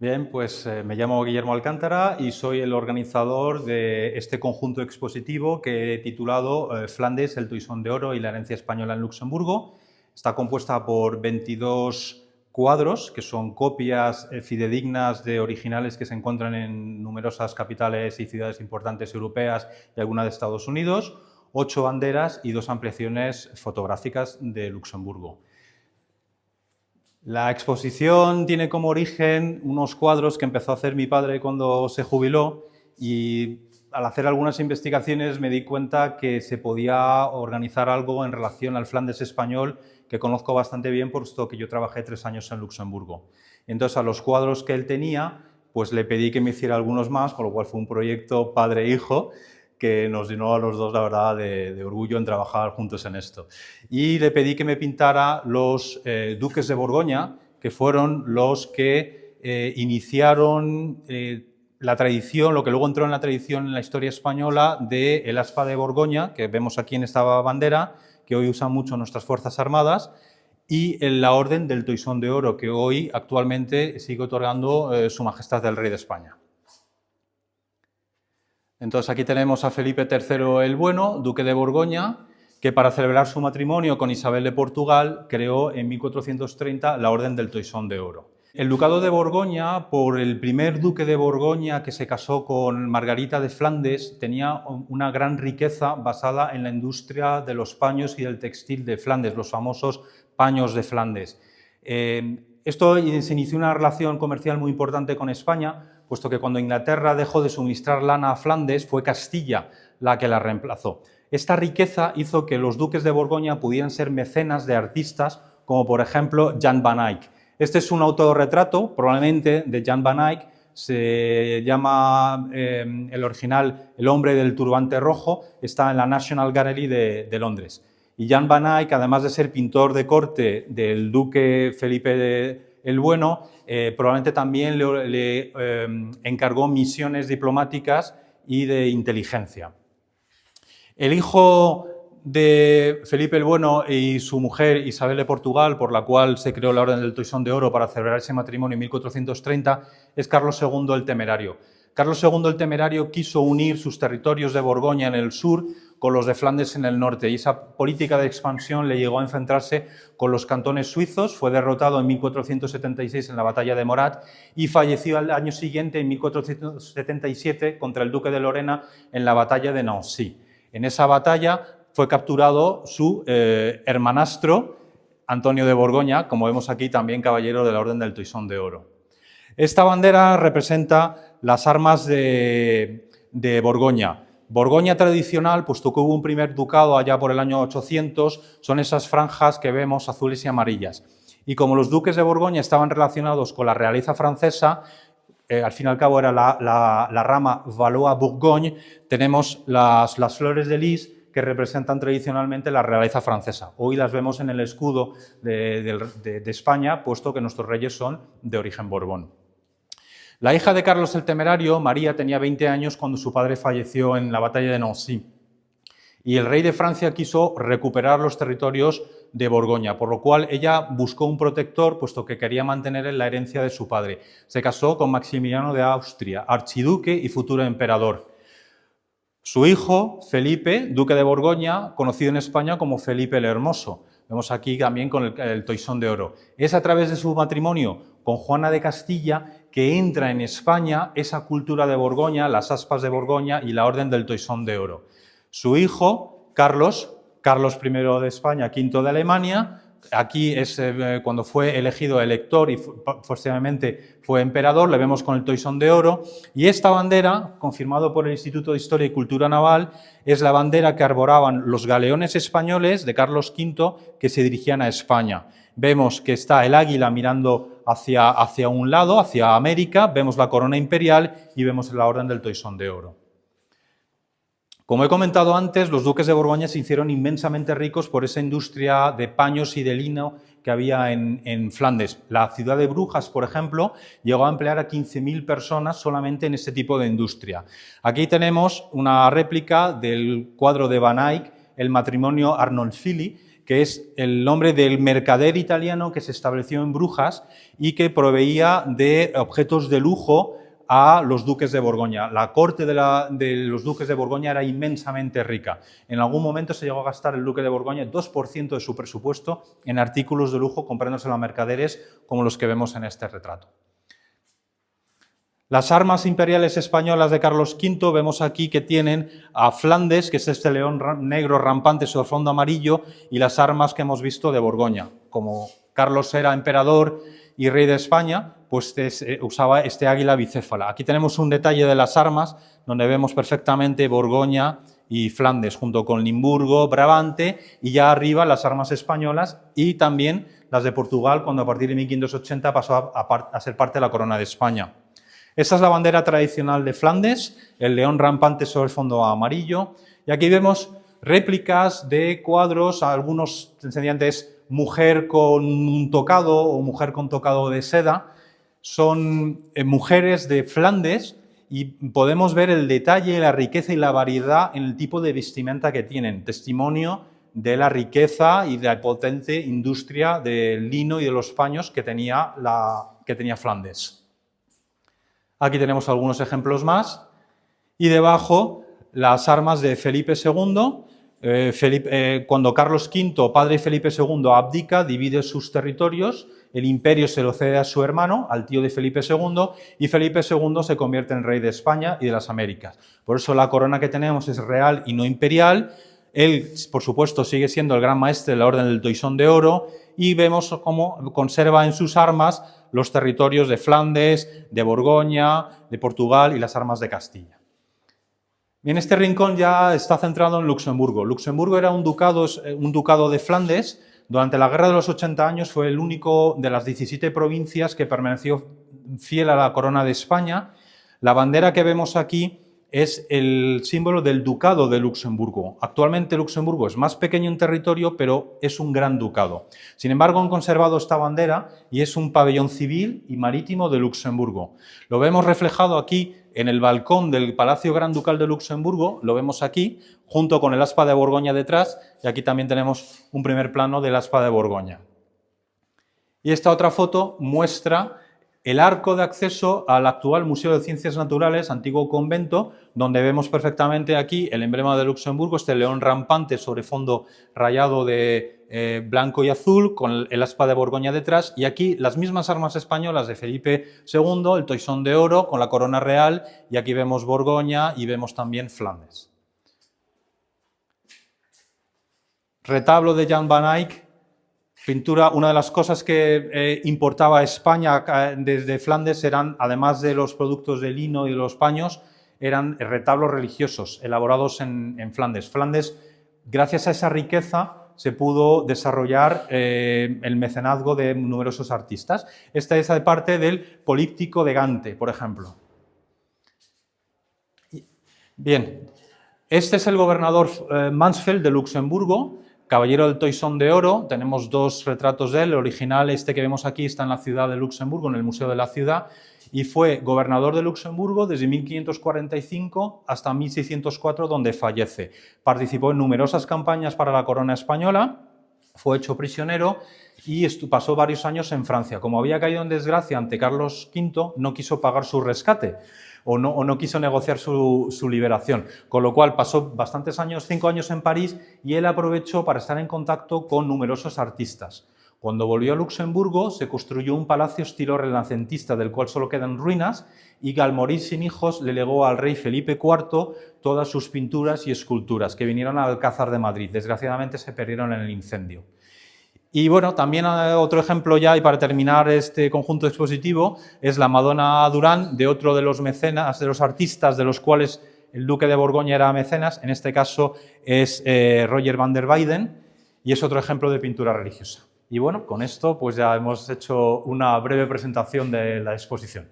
Bien, pues me llamo Guillermo Alcántara y soy el organizador de este conjunto expositivo que he titulado Flandes, el Toisón de Oro y la herencia española en Luxemburgo. Está compuesta por 22 cuadros, que son copias fidedignas de originales que se encuentran en numerosas capitales y ciudades importantes europeas y alguna de Estados Unidos, 8 banderas y 2 ampliaciones fotográficas de Luxemburgo. La exposición tiene como origen unos cuadros que empezó a hacer mi padre cuando se jubiló y al hacer algunas investigaciones me di cuenta que se podía organizar algo en relación al Flandes español que conozco bastante bien, puesto que yo trabajé 3 años en Luxemburgo. Entonces, a los cuadros que él tenía, pues le pedí que me hiciera algunos más, con lo cual fue un proyecto padre-hijo que nos llenó a los dos, la verdad, de orgullo en trabajar juntos en esto. Y le pedí que me pintara los duques de Borgoña, que fueron los que iniciaron la tradición, lo que luego entró en la tradición en la historia española del aspa de Borgoña, que vemos aquí en esta bandera, que hoy usan mucho nuestras Fuerzas Armadas, y en la Orden del Toisón de Oro, que hoy actualmente sigue otorgando Su Majestad el Rey de España. Entonces aquí tenemos a Felipe III el Bueno, duque de Borgoña, que para celebrar su matrimonio con Isabel de Portugal creó en 1430 la Orden del Toisón de Oro. El ducado de Borgoña, por el primer duque de Borgoña que se casó con Margarita de Flandes, tenía una gran riqueza basada en la industria de los paños y del textil de Flandes, los famosos paños de Flandes. Esto se inició una relación comercial muy importante con España, puesto que cuando Inglaterra dejó de suministrar lana a Flandes, fue Castilla la que la reemplazó. Esta riqueza hizo que los duques de Borgoña pudieran ser mecenas de artistas, como por ejemplo Jan van Eyck. Este es un autorretrato, probablemente de Jan van Eyck, se llama el original El hombre del turbante rojo, está en la National Gallery de Londres. Y Jan van Eyck, además de ser pintor de corte del duque Felipe el Bueno, probablemente también le encargó misiones diplomáticas y de inteligencia. El hijo de Felipe el Bueno y su mujer Isabel de Portugal, por la cual se creó la Orden del Toisón de Oro para celebrar ese matrimonio en 1430, es Carlos II el Temerario. Carlos II el Temerario quiso unir sus territorios de Borgoña en el sur con los de Flandes en el norte, y esa política de expansión le llegó a enfrentarse con los cantones suizos. Fue derrotado en 1476 en la batalla de Morat y falleció al año siguiente, en 1477, contra el duque de Lorena en la batalla de Nancy. En esa batalla fue capturado su hermanastro, Antonio de Borgoña, como vemos aquí, también caballero de la Orden del Toisón de Oro. Esta bandera representa las armas de Borgoña. Borgoña tradicional, puesto que hubo un primer ducado allá por el año 800, son esas franjas que vemos azules y amarillas. Y como los duques de Borgoña estaban relacionados con la realeza francesa, al fin y al cabo era la rama Valois-Bourgogne, tenemos las flores de lis que representan tradicionalmente la realeza francesa. Hoy las vemos en el escudo de España, puesto que nuestros reyes son de origen Borbón. La hija de Carlos el Temerario, María, tenía 20 años cuando su padre falleció en la batalla de Nancy. Y el rey de Francia quiso recuperar los territorios de Borgoña, por lo cual ella buscó un protector, puesto que quería mantener la herencia de su padre. Se casó con Maximiliano de Austria, archiduque y futuro emperador. Su hijo, Felipe, duque de Borgoña, conocido en España como Felipe el Hermoso. Vemos aquí también con el Toisón de Oro. Es a través de su matrimonio con Juana de Castilla que entra en España esa cultura de Borgoña, las aspas de Borgoña y la Orden del Toisón de Oro. Su hijo, Carlos I de España, V de Alemania, aquí es cuando fue elegido elector y posteriormente fue emperador, le vemos con el Toisón de Oro, y esta bandera, confirmado por el Instituto de Historia y Cultura Naval, es la bandera que arboraban los galeones españoles de Carlos V que se dirigían a España. Vemos que está el águila mirando hacia un lado, hacia América, vemos la corona imperial y vemos la Orden del Toisón de Oro. Como he comentado antes, los duques de Borgoña se hicieron inmensamente ricos por esa industria de paños y de lino que había en Flandes. La ciudad de Brujas, por ejemplo, llegó a emplear a 15.000 personas solamente en ese tipo de industria. Aquí tenemos una réplica del cuadro de Van Eyck, El matrimonio Arnolfini, que es el nombre del mercader italiano que se estableció en Brujas y que proveía de objetos de lujo a los duques de Borgoña. La corte de los duques de Borgoña era inmensamente rica. En algún momento se llegó a gastar el duque de Borgoña el 2% de su presupuesto en artículos de lujo, comprándoselo a mercaderes como los que vemos en este retrato. Las armas imperiales españolas de Carlos V, vemos aquí que tienen a Flandes, que es este león negro rampante sobre fondo amarillo, y las armas que hemos visto de Borgoña. Como Carlos era emperador y rey de España, pues usaba este águila bicéfala. Aquí tenemos un detalle de las armas, donde vemos perfectamente Borgoña y Flandes, junto con Limburgo, Brabante, y ya arriba las armas españolas y también las de Portugal, cuando a partir de 1580 pasó a ser parte de la corona de España. Esta es la bandera tradicional de Flandes, el león rampante sobre el fondo amarillo, y aquí vemos réplicas de cuadros, algunos descendientes mujer con un tocado o mujer con tocado de seda, son mujeres de Flandes y podemos ver el detalle, la riqueza y la variedad en el tipo de vestimenta que tienen, testimonio de la riqueza y de la potente industria del lino y de los paños que tenía Flandes. Aquí tenemos algunos ejemplos más y debajo las armas de Felipe II. Cuando Carlos V, padre de Felipe II, abdica, divide sus territorios, el imperio se lo cede a su hermano, al tío de Felipe II, y Felipe II se convierte en rey de España y de las Américas. Por eso la corona que tenemos es real y no imperial. Él, por supuesto, sigue siendo el gran maestre de la Orden del Toisón de Oro y vemos cómo conserva en sus armas los territorios de Flandes, de Borgoña, de Portugal y las armas de Castilla. En este rincón ya está centrado en Luxemburgo. Luxemburgo era un ducado de Flandes. Durante la Guerra de los 80 años fue el único de las 17 provincias que permaneció fiel a la corona de España. La bandera que vemos aquí es el símbolo del ducado de Luxemburgo. Actualmente Luxemburgo es más pequeño en territorio, pero es un gran ducado. Sin embargo, han conservado esta bandera y es un pabellón civil y marítimo de Luxemburgo. Lo vemos reflejado aquí en el balcón del Palacio Gran Ducal de Luxemburgo, lo vemos aquí, junto con el aspa de Borgoña detrás, y aquí también tenemos un primer plano del aspa de Borgoña. Y esta otra foto muestra el arco de acceso al actual Museo de Ciencias Naturales, antiguo convento, donde vemos perfectamente aquí el emblema de Luxemburgo, este león rampante sobre fondo rayado de blanco y azul, con el aspa de Borgoña detrás, y aquí las mismas armas españolas de Felipe II, el toisón de oro con la corona real, y aquí vemos Borgoña y vemos también Flandes. Retablo de Jan van Eyck. Pintura, una de las cosas que importaba a España desde Flandes eran, además de los productos de lino y de los paños, eran retablos religiosos elaborados en Flandes. Flandes, gracias a esa riqueza, se pudo desarrollar el mecenazgo de numerosos artistas. Esta es parte del Políptico de Gante, por ejemplo. Bien, este es el gobernador Mansfeld de Luxemburgo, caballero del Toisón de Oro. Tenemos dos retratos de él. El original, este que vemos aquí, está en la ciudad de Luxemburgo, en el Museo de la Ciudad, y fue gobernador de Luxemburgo desde 1545 hasta 1604, donde fallece. Participó en numerosas campañas para la corona española, fue hecho prisionero y pasó varios años en Francia. Como había caído en desgracia ante Carlos V, no quiso pagar su rescate o no quiso negociar su liberación, con lo cual pasó bastantes años, 5 años en París, y él aprovechó para estar en contacto con numerosos artistas. Cuando volvió a Luxemburgo se construyó un palacio estilo renacentista del cual solo quedan ruinas, y al morir sin hijos le legó al rey Felipe IV todas sus pinturas y esculturas que vinieron al Alcázar de Madrid. Desgraciadamente se perdieron en el incendio. Y bueno, también otro ejemplo ya, y para terminar este conjunto expositivo, es la Madonna Durán, de otro de los mecenas, de los artistas de los cuales el duque de Borgoña era mecenas. En este caso es Roger van der Weyden, y es otro ejemplo de pintura religiosa. Y bueno, con esto pues ya hemos hecho una breve presentación de la exposición.